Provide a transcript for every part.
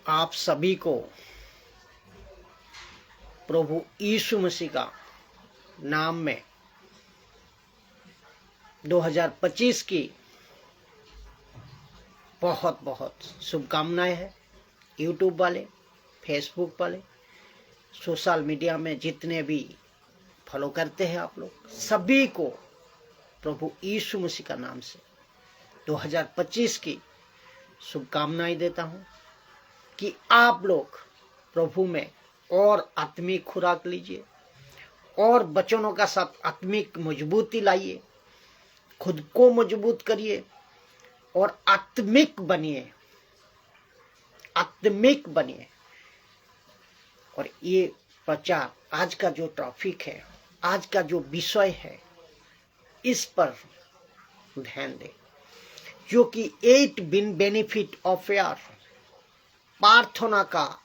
आप सभी को प्रभु यीशु मसीह का नाम में 2025 की बहुत बहुत शुभकामनाएं हैं। यूट्यूब वाले, फेसबुक वाले, सोशल मीडिया में जितने भी फॉलो करते हैं आप लोग, सभी को प्रभु यीशु मसीह का नाम से 2025 की शुभकामनाएं देता हूं कि आप लोग प्रभु में और आत्मिक खुराक लीजिए और वचनों का साथ आत्मिक मजबूती लाइए, खुद को मजबूत करिए और आत्मिक बनिए। और ये प्रचार, आज का जो टॉपिक है, आज का जो विषय है, इस पर ध्यान दें, जो कि 8 बेनिफिट ऑफ प्रेयर, प्रार्थना का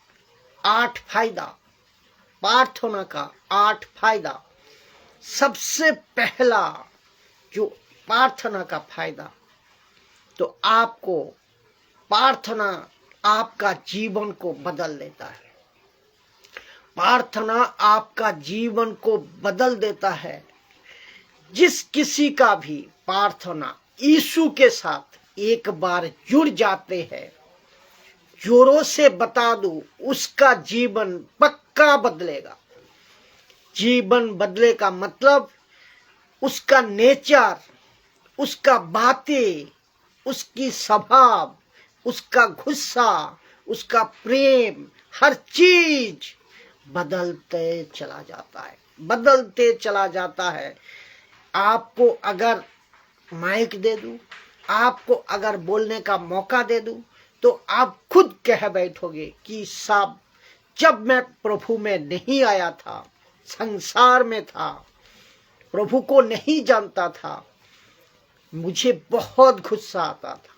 8 फायदा। प्रार्थना का 8 फायदा। सबसे पहला जो प्रार्थना का फायदा, तो आपको प्रार्थना आपका जीवन को बदल देता है। प्रार्थना आपका जीवन को बदल देता है। जिस किसी का भी प्रार्थना यीशु के साथ एक बार जुड़ जाते हैं, जोरों से बता दूं, उसका जीवन पक्का बदलेगा। जीवन बदले का मतलब उसका नेचर, उसका बातें, उसकी स्वभाव, उसका गुस्सा, उसका प्रेम, हर चीज बदलते चला जाता है। आपको अगर माइक दे दूं, आपको अगर बोलने का मौका दे दूं, तो आप खुद कह बैठोगे कि साहब, जब मैं प्रभु में नहीं आया था, संसार में था, प्रभु को नहीं जानता था, मुझे बहुत गुस्सा आता था,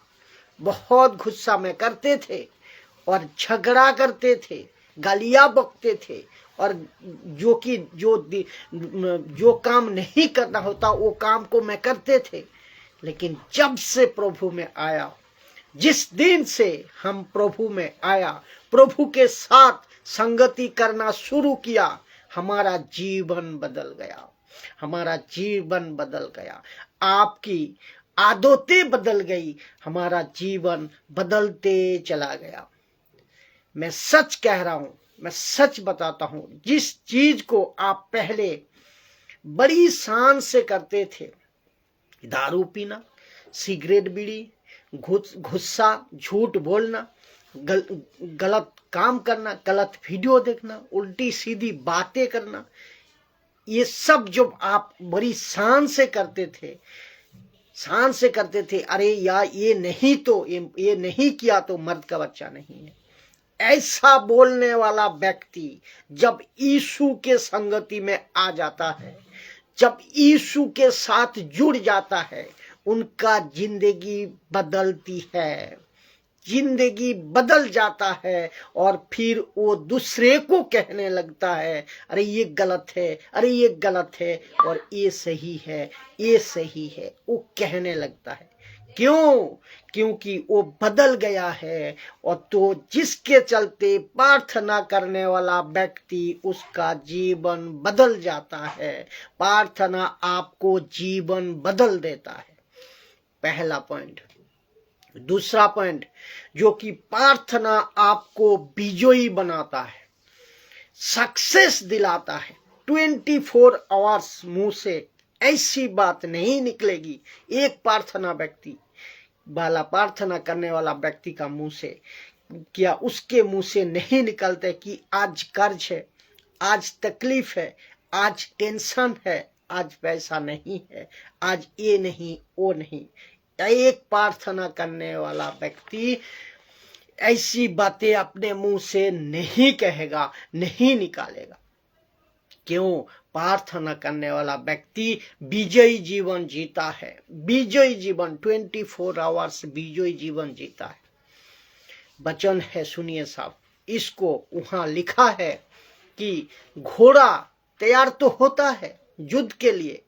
बहुत गुस्सा में करते थे और झगड़ा करते थे, गालियां बकते थे, और जो काम नहीं करना होता वो काम को मैं करते थे। लेकिन जब से प्रभु में आया, जिस दिन से हम प्रभु में आया, प्रभु के साथ संगति करना शुरू किया, हमारा जीवन बदल गया। हमारा जीवन बदल गया। आपकी आदतें बदल गई, हमारा जीवन बदलते चला गया। मैं सच कह रहा हूं, मैं सच बताता हूं। जिस चीज को आप पहले बड़ी शान से करते थे, दारू पीना, सिगरेट बीड़ी, गुस्सा, झूठ बोलना, गलत काम करना, गलत वीडियो देखना, उल्टी सीधी बातें करना, ये सब जो आप बड़ी शान से करते थे, अरे यार ये नहीं किया तो मर्द का बच्चा नहीं है, ऐसा बोलने वाला व्यक्ति जब यीशु के संगति में आ जाता है, जब यीशु के साथ जुड़ जाता है, उनका जिंदगी बदलती है, जिंदगी बदल जाता है। और फिर वो दूसरे को कहने लगता है, अरे ये गलत है, अरे ये गलत है, और ये सही है, ये सही है, वो कहने लगता है। क्यों? क्योंकि वो बदल गया है। और तो जिसके चलते प्रार्थना करने वाला व्यक्ति, उसका जीवन बदल जाता है। प्रार्थना आपको जीवन बदल देता है। पहला पॉइंट। दूसरा पॉइंट, जो कि प्रार्थना आपको विजयी बनाता है, सक्सेस दिलाता है। 24 आवर्स मुंह से ऐसी बात नहीं निकलेगी, एक प्रार्थना करने वाला व्यक्ति का मुंह से, क्या उसके मुंह से नहीं निकलते कि आज कर्ज है, आज तकलीफ है, आज टेंशन है, आज पैसा नहीं है, आज ये नहीं वो नहीं। एक प्रार्थना करने वाला व्यक्ति ऐसी बातें अपने मुंह से नहीं कहेगा, नहीं निकालेगा। क्यों? प्रार्थना करने वाला व्यक्ति विजयी जीवन जीता है। विजयी जीवन, 24 आवर्स विजयी जीवन जीता है। वचन है, सुनिए साहब, इसको वहां लिखा है कि घोड़ा तैयार तो होता है युद्ध के लिए,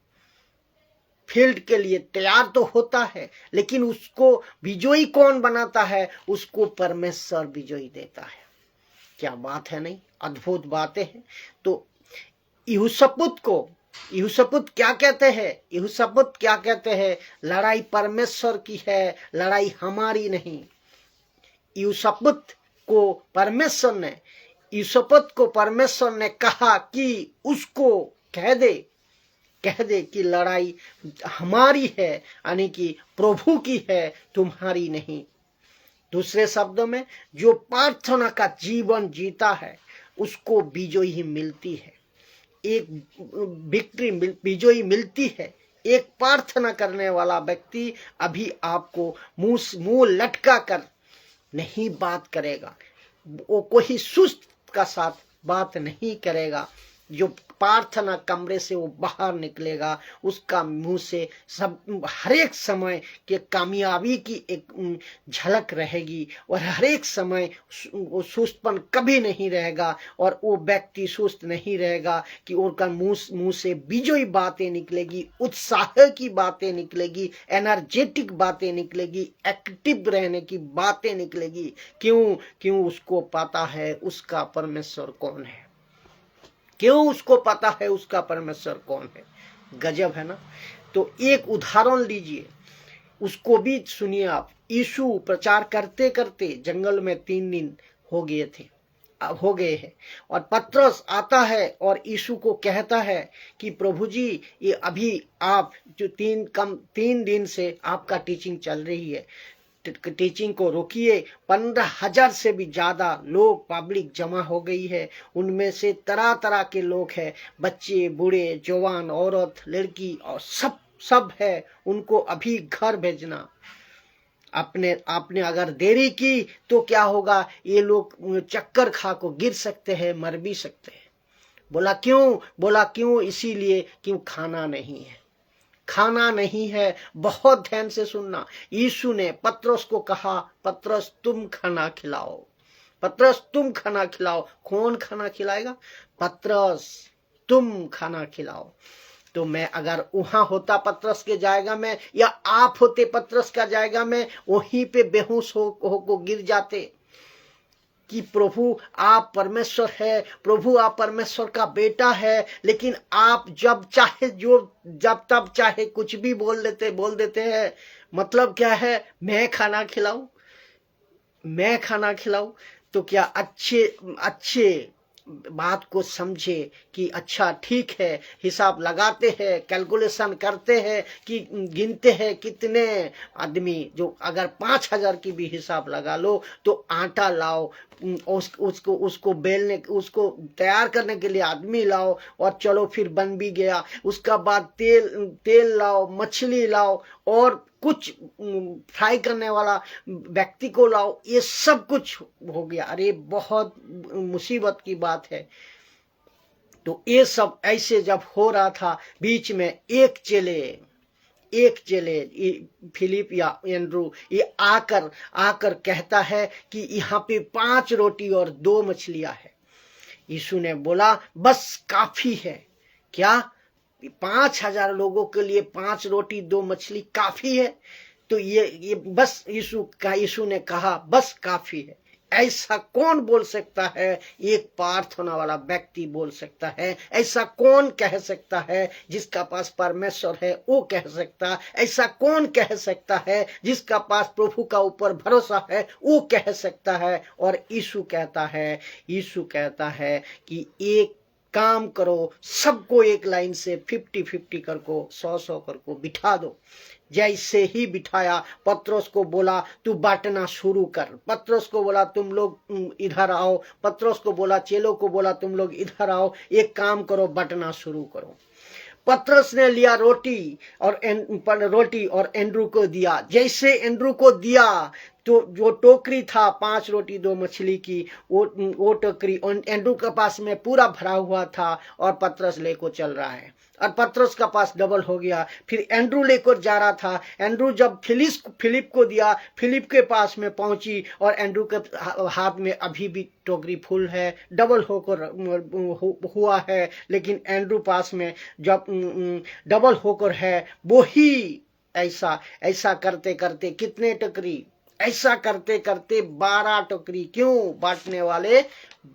फील्ड के लिए तैयार तो होता है, लेकिन उसको विजयी कौन बनाता है? उसको परमेश्वर विजयी देता है। क्या बात है, नहीं अद्भुत बातें हैं। तो यहोशापात क्या कहते हैं? यहोशापात क्या कहते हैं? लड़ाई परमेश्वर की है, लड़ाई हमारी नहीं। यहोशापात को परमेश्वर ने कहा कि उसको कह दे कि लड़ाई हमारी है, यानी कि प्रभु की है, तुम्हारी नहीं। दूसरे शब्दों में, जो प्रार्थना का जीवन जीता है उसको विजयी मिलती है, एक विजयी मिलती है। एक प्रार्थना करने वाला व्यक्ति अभी आपको मुंह लटका कर नहीं बात करेगा, वो कोई सुस्त का साथ बात नहीं करेगा। जो प्रार्थना कमरे से वो बाहर निकलेगा, उसका मुंह से सब हर एक समय के कामयाबी की एक झलक रहेगी, और हर एक समय वो सुस्तपन कभी नहीं रहेगा, और वो व्यक्ति सुस्त नहीं रहेगा कि उनका मुंह से विजयी बातें निकलेगी, उत्साह की बातें निकलेगी, एनर्जेटिक बातें निकलेगी, एक्टिव रहने की बातें निकलेगी। क्यों? उसको पता है उसका परमेश्वर कौन है। उसको पता है उसका परमेश्वर कौन है। गजब है ना। तो एक उदाहरण लीजिए, उसको भी सुनिए आप। यीशु प्रचार करते करते जंगल में 3 दिन हो गए हैं, और पतरस आता है और यीशु को कहता है कि प्रभु जी, ये अभी आप जो 3 दिन से आपका टीचिंग चल रही है, टीचिंग को रोकिए। 15,000 से भी ज्यादा लोग, पब्लिक जमा हो गई है। उनमें से तरह तरह के लोग हैं, बच्चे, बूढ़े, जवान, औरत, लड़की, और सब है। उनको अभी घर भेजना। आपने अगर देरी की तो क्या होगा? ये लोग चक्कर खा को गिर सकते हैं, मर भी सकते हैं। बोला क्यों? इसीलिए क्यों खाना नहीं है। बहुत ध्यान से सुनना। यीशु ने पतरस को कहा, पतरस तुम खाना खिलाओ। कौन खाना खिलाएगा? पतरस, तुम खाना खिलाओ। तो मैं अगर वहां होता पतरस के जायगा में, या आप होते पतरस का जायगा में, वहीं पे बेहोश हो गिर जाते कि प्रभु आप परमेश्वर है, प्रभु आप परमेश्वर का बेटा है। लेकिन आप जब तब चाहे कुछ भी बोल देते हैं। मतलब क्या है? मैं खाना खिलाऊं। तो क्या अच्छे बात को समझे कि अच्छा ठीक है, हिसाब लगाते हैं, कैलकुलेशन करते हैं कि गिनते हैं कितने आदमी, जो अगर 5,000 की भी हिसाब लगा लो तो आटा लाओ, उसको बेलने, उसको तैयार करने के लिए आदमी लाओ, और चलो फिर बन भी गया। उसका बाद तेल लाओ, मछली लाओ, और कुछ फ्राई करने वाला व्यक्ति को लाओ। ये सब कुछ हो गया। अरे बहुत मुसीबत की बात है। तो ये सब ऐसे जब हो रहा था, बीच में एक चेले फिलिप या एंड्रू, ये आकर कहता है कि यहाँ पे 5 रोटी और 2 मछलियां है। यीशु ने बोला बस काफी है। क्या 5,000 लोगों के लिए 5 रोटी 2 मछली काफी है? तो ये बस यीशु ने कहा बस काफी है। ऐसा कौन बोल सकता है? एक प्रार्थना वाला व्यक्ति बोल सकता है। ऐसा कौन कह सकता है? जिसका पास परमेश्वर है वो कह सकता। ऐसा कौन कह सकता है? जिसका पास प्रभु का ऊपर भरोसा है वो कह सकता है। और यीशु कहता है कि एक काम करो, सबको एक लाइन से 50-50 करको, 100-100 करको बिठा दो। जैसे ही बिठाया, पतरस को बोला तू बांटना शुरू कर। पतरस को बोला तुम लोग इधर आओ। पतरस को बोला, चेलों को बोला तुम लोग इधर आओ, एक काम करो, बांटना शुरू करो। पतरस ने लिया रोटी और एंड्रू को दिया। जैसे एंड्रू को दिया तो जो टोकरी था 5 रोटी 2 मछली की, वो टोकरी एंड्रू के पास में पूरा भरा हुआ था, और पतरस लेकर चल रहा है, और पतरस का पास डबल हो गया। फिर एंड्रू लेकर जा रहा था। एंड्रू जब फिलिप को दिया, फिलिप के पास में पहुंची, और एंड्रू के हाथ में अभी भी टोकरी फुल है, डबल होकर हुआ है। लेकिन एंड्रू पास में जब डबल होकर है, वो ही ऐसा करते करते कितने टोकरी ऐसा करते करते 12 टोकरी, क्यों? बांटने वाले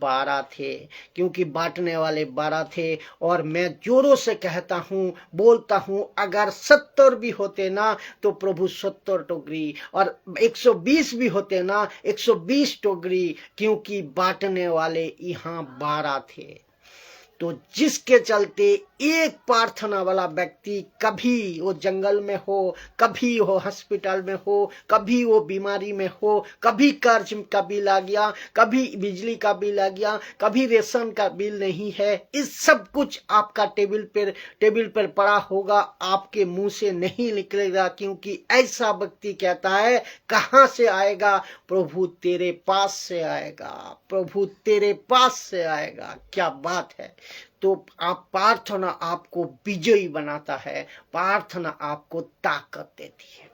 12 थे, क्योंकि बांटने वाले 12 थे। और मैं जोरों से कहता हूं, बोलता हूं, अगर 70 भी होते ना तो प्रभु 70 टोकरी, और 120 भी होते ना 120 टोकरी, क्योंकि बांटने वाले यहां 12 थे। तो जिसके चलते एक प्रार्थना वाला व्यक्ति, कभी वो जंगल में हो, कभी वो हॉस्पिटल में हो, कभी वो बीमारी में हो, कभी कर्ज का बिल आ गया, कभी बिजली का बिल आ गया, कभी रेशन का बिल नहीं है, इस सब कुछ आपका टेबल पर पड़ा होगा, आपके मुंह से नहीं निकलेगा, क्योंकि ऐसा व्यक्ति कहता है कहां से आएगा? प्रभु तेरे पास से आएगा, प्रभु तेरे पास से आएगा। क्या बात है! तो आप प्रार्थना आपको विजयी बनाता है, प्रार्थना आपको ताकत देती है।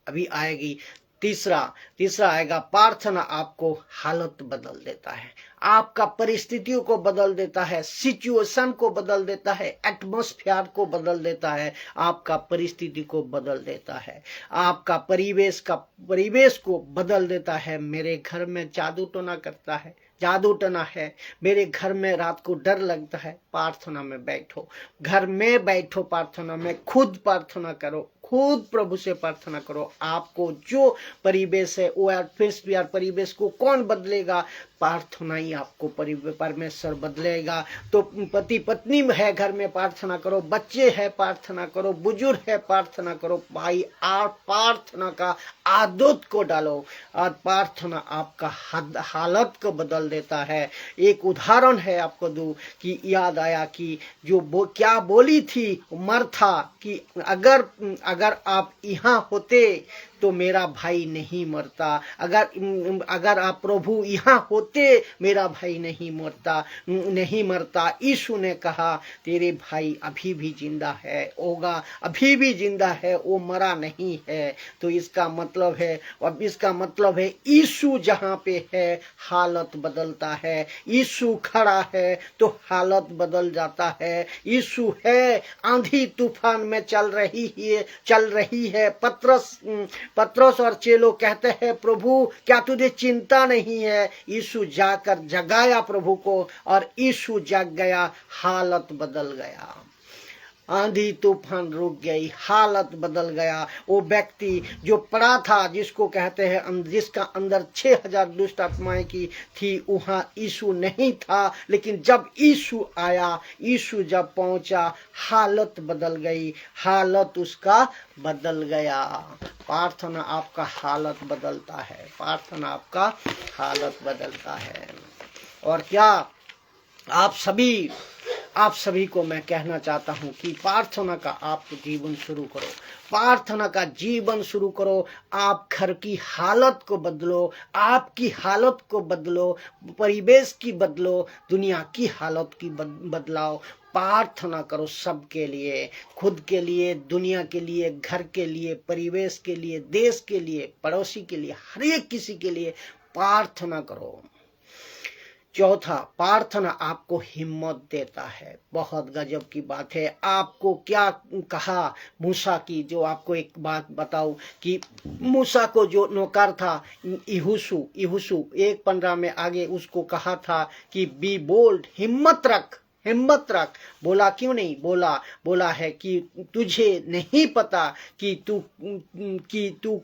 अभी आएगी तीसरा आएगा, प्रार्थना आपको हालत बदल देता है, आपका परिस्थितियों को बदल देता है, सिचुएशन को बदल देता है, एटमॉस्फेयर को बदल देता है, आपका परिस्थिति को बदल देता है, आपका परिवेश को बदल देता है। मेरे घर में जादू टोना है, मेरे घर में रात को डर लगता है, प्रार्थना में बैठो, घर में बैठो, प्रार्थना में खुद प्रार्थना करो, खुद प्रभु से प्रार्थना करो। आपको जो परिवेश है वो एटमॉस्फेयर परिवेश को कौन बदलेगा? प्रार्थना ही आपको परमेश्वर बदलेगा। तो पति पत्नी है घर में, प्रार्थना करो, बच्चे है प्रार्थना करो, बुजुर्ग है प्रार्थना करो। भाई आप प्रार्थना का आदत को डालो, और प्रार्थना आपका हालत को बदल देता है। एक उदाहरण है आपको दूं कि याद आया कि क्या बोली थी मर्था कि अगर आप यहाँ होते तो मेरा भाई नहीं मरता, अगर आप प्रभु यहाँ होते मेरा भाई नहीं मरता। यीशु ने कहा तेरे भाई अभी भी जिंदा है, होगा, अभी भी जिंदा है, वो मरा नहीं है। तो इसका मतलब है यीशु जहाँ पे है हालत बदलता है, यीशु खड़ा है तो हालत बदल जाता है। यीशु है, आंधी तूफान में चल रही है। पतरस और चेलो कहते हैं प्रभु क्या तुझे चिंता नहीं है? यीशु जाकर जगाया प्रभु को, और यीशु जग गया, हालत बदल गया, आंधी तूफान रुक गई, हालत बदल गया। वो व्यक्ति जो पड़ा था, जिसको कहते हैं जिसका अंदर 6000 दुष्ट आत्माएं की थी, वहां यीशु नहीं था, लेकिन जब यीशु आया, यीशु जब पहुंचा, हालत बदल गई, हालत उसका बदल गया। प्रार्थना आपका हालत बदलता है, प्रार्थना आपका हालत बदलता है। और क्या आप सभी को मैं कहना चाहता हूं कि प्रार्थना का आप जीवन शुरू करो, प्रार्थना का जीवन शुरू करो। आप घर की हालत को बदलो, आपकी हालत को बदलो, परिवेश की बदलो, दुनिया की हालत की बदलाओ। प्रार्थना करो सबके लिए, खुद के लिए, दुनिया के लिए, घर के लिए, परिवेश के लिए, देश के लिए, पड़ोसी के लिए, हर एक किसी के लिए प्रार्थना करो। चौथा, प्रार्थना आपको हिम्मत देता है। बहुत गजब की बात है। आपको क्या कहा मूसा की, जो आपको एक बात बताऊं कि मूसा को जो नौकर था यहोशू 1:15 में आगे उसको कहा था कि बी बोल्ड, हिम्मत रख। बोला क्यों नहीं? बोला है कि तुझे नहीं पता कि तू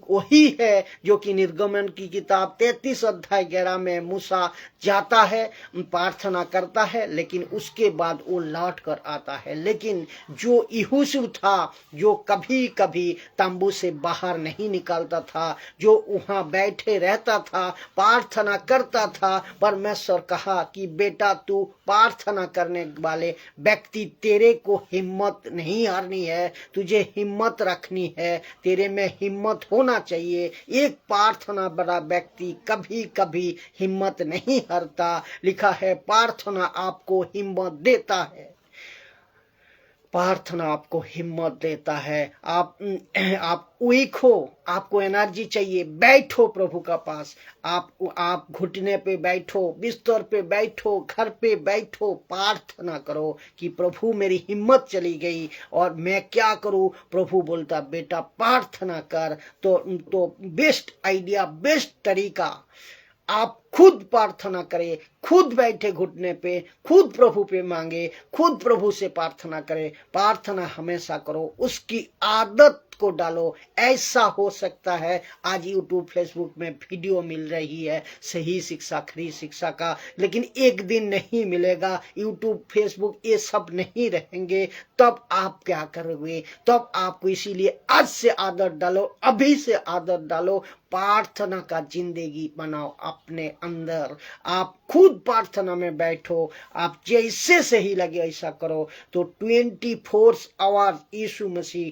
वही है जो कि निर्गमन की किताब 33 अध्याय 11 में मूसा जाता है, प्रार्थना करता है, लेकिन उसके बाद वो लौट कर आता है। लेकिन जो यहोशू था, जो कभी कभी तंबू से बाहर नहीं निकलता था, जो वहां बैठे रहता था, प्रार्थना करता था, परमेश्वर कहा कि बेटा तू प्रार्थना करने वाले व्यक्ति, तेरे को हिम्मत नहीं हारनी है, तुझे हिम्मत रखनी है, तेरे में हिम्मत होना चाहिए। एक प्रार्थना बड़ा व्यक्ति कभी कभी हिम्मत नहीं हारता। लिखा है प्रार्थना आपको हिम्मत देता है, प्रार्थना आपको हिम्मत देता है। आप वीक हो, आपको एनर्जी चाहिए, बैठो प्रभु का पास। आप घुटने पे बैठो, बिस्तर पे बैठो, घर पे बैठो, प्रार्थना करो कि प्रभु मेरी हिम्मत चली गई और मैं क्या करूं। प्रभु बोलता बेटा प्रार्थना कर। तो बेस्ट आइडिया, बेस्ट तरीका, आप खुद प्रार्थना करें, खुद बैठे घुटने पे, खुद प्रभु पे मांगे, खुद प्रभु से प्रार्थना करें। प्रार्थना हमेशा करो, उसकी आदत को डालो। ऐसा हो सकता है आज यूट्यूब फेसबुक में वीडियो मिल रही है सही शिक्षा खरी शिक्षा का, लेकिन एक दिन नहीं मिलेगा। यूट्यूब फेसबुक ये सब नहीं रहेंगे, तब आप क्या करोगे? तब आपको इसीलिए आज से आदत डालो, अभी से आदत डालो, प्रार्थना का जिंदगी बनाओ अपने अंदर। आप खुद प्रार्थना में बैठो, आप जैसे सही लगे ऐसा करो। तो 24 आवर यीशु मसीह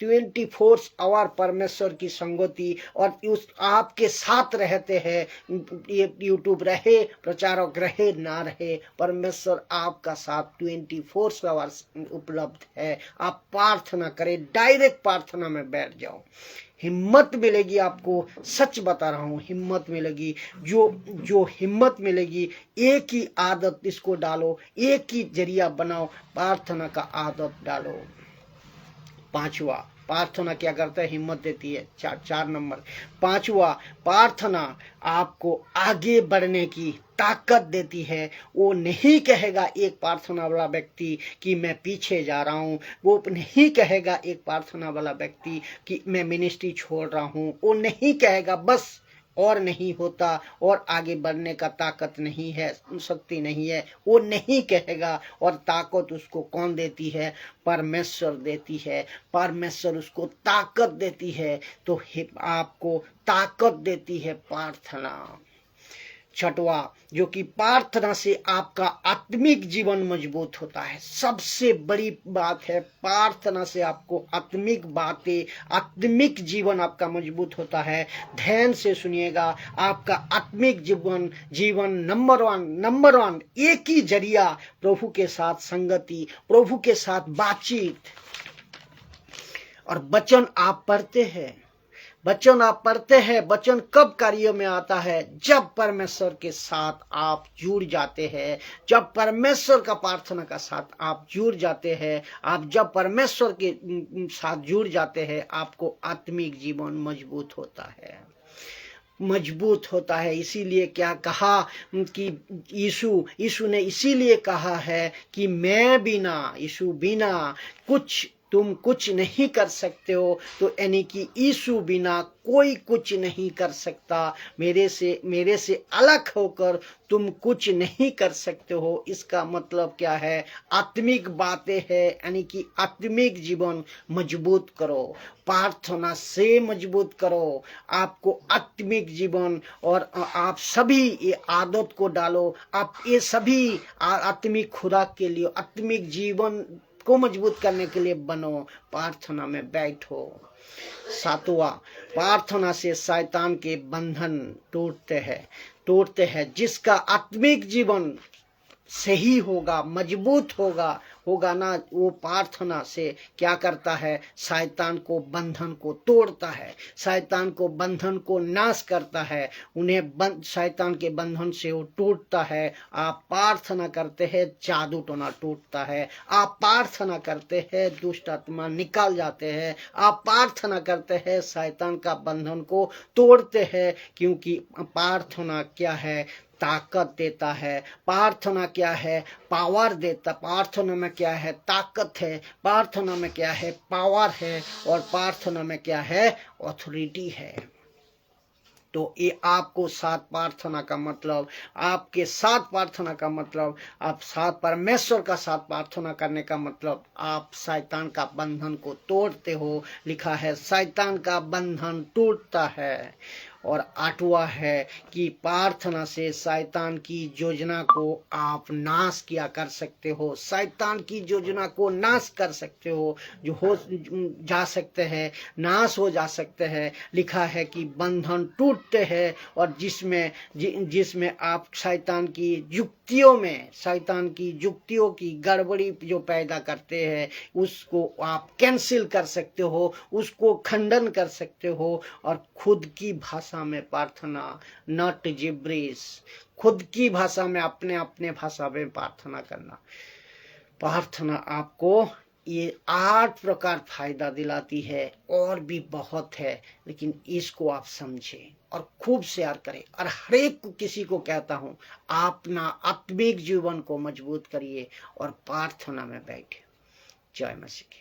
24 आवर परमेश्वर की संगति और उस आपके साथ रहते हैं। ये यूट्यूब रहे, प्रचारक रहे ना रहे, परमेश्वर आपका साथ 24 आवर्स उपलब्ध है। आप प्रार्थना करें, डायरेक्ट प्रार्थना में बैठ जाओ, हिम्मत मिलेगी आपको। सच बता रहा हूं, हिम्मत मिलेगी। जो हिम्मत मिलेगी, एक ही आदत इसको डालो, एक ही जरिया बनाओ, प्रार्थना का आदत डालो। पांचवा, प्रार्थना क्या करता है? हिम्मत देती है। चार नंबर, पांचवा, प्रार्थना आपको आगे बढ़ने की ताकत देती है। वो नहीं कहेगा एक प्रार्थना वाला व्यक्ति कि मैं पीछे जा रहा हूं, वो नहीं कहेगा एक प्रार्थना वाला व्यक्ति कि मैं मिनिस्ट्री छोड़ रहा हूं, वो नहीं कहेगा बस और नहीं होता और आगे बढ़ने का ताकत नहीं है, शक्ति नहीं है, वो नहीं कहेगा। और ताकत उसको कौन देती है? परमेश्वर देती है। परमेश्वर उसको ताकत देती है। तो आपको ताकत देती है प्रार्थना। छठवा, जो कि प्रार्थना से आपका आत्मिक जीवन मजबूत होता है। सबसे बड़ी बात है, प्रार्थना से आपको आत्मिक बातें, आत्मिक जीवन आपका मजबूत होता है। ध्यान से सुनिएगा, आपका आत्मिक जीवन नंबर वन एक ही जरिया, प्रभु के साथ संगति, प्रभु के साथ बातचीत। और वचन आप पढ़ते हैं, वचन आप पढ़ते हैं। वचन कब कार्य में आता है? जब परमेश्वर के साथ आप जुड़ जाते हैं, जब परमेश्वर का प्रार्थना का साथ आप जुड़ जाते हैं। आप जब परमेश्वर के साथ जुड़ जाते हैं, आपको आत्मिक जीवन मजबूत होता है, मजबूत होता है। इसीलिए क्या कहा कि यीशु ने इसीलिए कहा है कि मैं बिना, यीशु बिना तुम कुछ नहीं कर सकते हो। तो यानी कि यीशु बिना कोई कुछ नहीं कर सकता। मेरे से अलग होकर तुम कुछ नहीं कर सकते हो। इसका मतलब क्या है? आत्मिक बातें है, यानी कि आत्मिक जीवन मजबूत करो, प्रार्थना से मजबूत करो आपको आत्मिक जीवन। और आप सभी ये आदत को डालो, आप ये सभी आत्मिक खुराक के लिए, आत्मिक जीवन को मजबूत करने के लिए बनो, प्रार्थना में बैठो। सातवां, प्रार्थना से शैतान के बंधन टूटते हैं। जिसका आत्मिक जीवन सही होगा, मजबूत होगा ना, वो प्रार्थना से क्या करता है? शैतान को बंधन को तोड़ता है, शैतान को बंधन को नाश करता है, उन्हें शैतान के बंधन से वो टूटता है। आप प्रार्थना करते हैं, जादू टोना टूटता है। आप प्रार्थना करते हैं, दुष्ट आत्मा निकल जाते हैं। आप प्रार्थना करते हैं, शैतान का बंधन को तोड़ते हैं। क्योंकि प्रार्थना क्या है? ताकत देता है। प्रार्थना क्या है? पावर देता। प्रार्थना में क्या है? ताकत है। प्रार्थना में क्या है? पावर है। और प्रार्थना में क्या है? ऑथोरिटी है। तो ये आपको साथ प्रार्थना का मतलब, आपके साथ प्रार्थना का मतलब, आप साथ परमेश्वर का साथ प्रार्थना करने का मतलब, आप शैतान का बंधन को तोड़ते हो। लिखा है शैतान का बंधन टूटता है। और 8वां है कि प्रार्थना से शैतान की योजना को आप नाश किया कर सकते हो, शैतान की योजना को नाश कर सकते हो, जो हो जा सकते हैं, नाश हो जा सकते हैं। लिखा है कि बंधन टूटते हैं, और जिसमें आप शैतान की युक्तियों की गड़बड़ी जो पैदा करते हैं उसको आप कैंसिल कर सकते हो, उसको खंडन कर सकते हो। और खुद की भाषा में प्रार्थना, नॉट जिब्रिश, खुद की भाषा में, अपने अपने भाषा में प्रार्थना करना। प्रार्थना आपको ये 8 प्रकार फायदा दिलाती है, और भी बहुत है, लेकिन इसको आप समझें और खूब शेयर करें। और हर एक किसी को कहता हूं, अपना आत्मिक जीवन को मजबूत करिए और प्रार्थना में बैठे। जय मसीह की।